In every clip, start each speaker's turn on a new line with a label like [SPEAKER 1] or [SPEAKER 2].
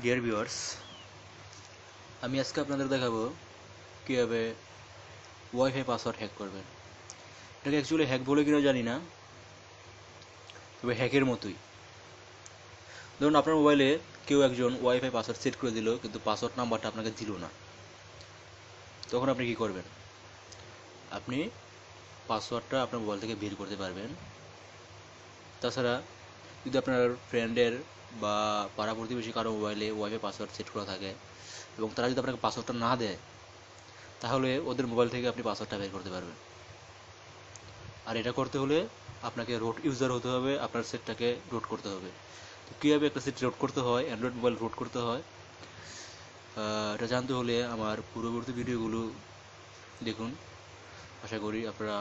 [SPEAKER 1] Dear viewers, আমি আজকে আপনাদের দেখাবো কীভাবে ওয়াইফাই পাসওয়ার্ড হ্যাক করবেন। এটাকে অ্যাকচুয়ালি হ্যাক বলে কিনা জানি না, তবে হ্যাকের মতোই। ধরুন আপনার মোবাইলে কেউ একজন ওয়াইফাই পাসওয়ার্ড সেট করে দিল, কিন্তু পাসওয়ার্ড নাম্বারটা আপনাকে দিল না। তখন আপনি কী করবেন? আপনি পাসওয়ার্ডটা আপনার মোবাইল থেকে বের করতে পারবেন। তাছাড়া যদি আপনার ফ্রেন্ডের বা পাড়া প্রতিবেশী কারো মোবাইলে ওয়াইফাই পাসওয়ার্ড সেট করা থাকে এবং তারা যদি আপনাকে পাসওয়ার্ডটা না দেয়, তাহলে ওদের মোবাইল থেকে আপনি পাসওয়ার্ডটা বের করতে পারবেন। আর এটা করতে হলে আপনাকে রুট ইউজার হতে হবে, আপনার সেটটাকে রুট করতে হবে। তো কীভাবে একটা সেট রুট করতে হয়, অ্যান্ড্রয়েড মোবাইল রুট করতে হয়, এটা জানতে হলে আমার পূর্ববর্তী ভিডিওগুলো দেখুন। আশা করি আপনারা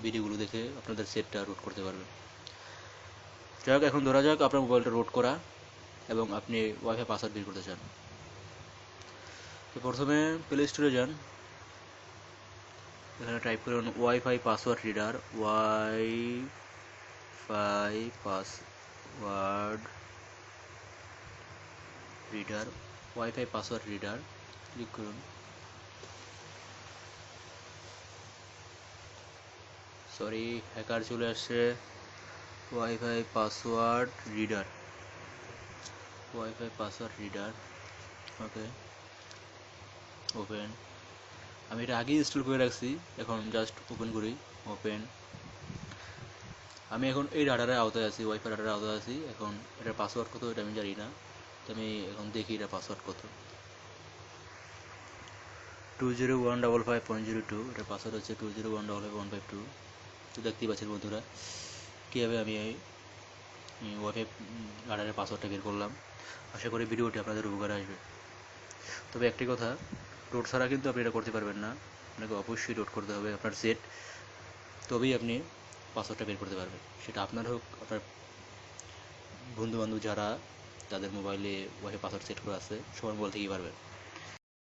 [SPEAKER 1] ভিডিওগুলো দেখে আপনাদের সেটটা রুট করতে পারবেন। যাক, এখন ধরা যাক আপনার মোবাইলটা রুট করা এবং আপনি ওয়াইফাই পাসওয়ার্ড বের করতে চান। তো প্রথমে প্লে স্টোরে যান, এখানে টাইপ করুন wifi password reader, wifi password reader, wifi password reader click করুন। সরি, হ্যাকার চলে আসছে। Wifi password reader, wifi password reader, okay, open. আমি এটা আগেই ইনস্টল করে রাখছি, এখন জাস্ট ওপেন করি। ওপেন। আমি এখন এই ডাটার আওতায় আছি, ওয়াইফাই ডাটার আওতায় আছি। এখন এটার পাসওয়ার্ড কত এটা আমি জানি না, তো আমি এখন দেখি এটার পাসওয়ার্ড কত। 20155.02, এটার পাসওয়ার্ড হচ্ছে 20155.152। তো দেখতেই পাচ্ছেন বন্ধুরা কীভাবে আমি এই ওয়াইফাই ডাটারের পাসওয়ার্ডটা বের করলাম। আশা করি ভিডিওটি আপনাদের উপকারে আসবে। তবে একটি কথা, রোড ছাড়া কিন্তু আপনি এটা করতে পারবেন না। আপনাকে অবশ্যই রোড করতে হবে আপনার সেট, তবেই আপনি পাসওয়ার্ডটা বের করতে পারবেন। সেটা আপনার হোক, আপনার বন্ধুবান্ধব যারা তাদের মোবাইলে ওয়াইফাই পাসওয়ার্ড সেট করা আছে, সবার মোবাইল থেকেই পারবেন।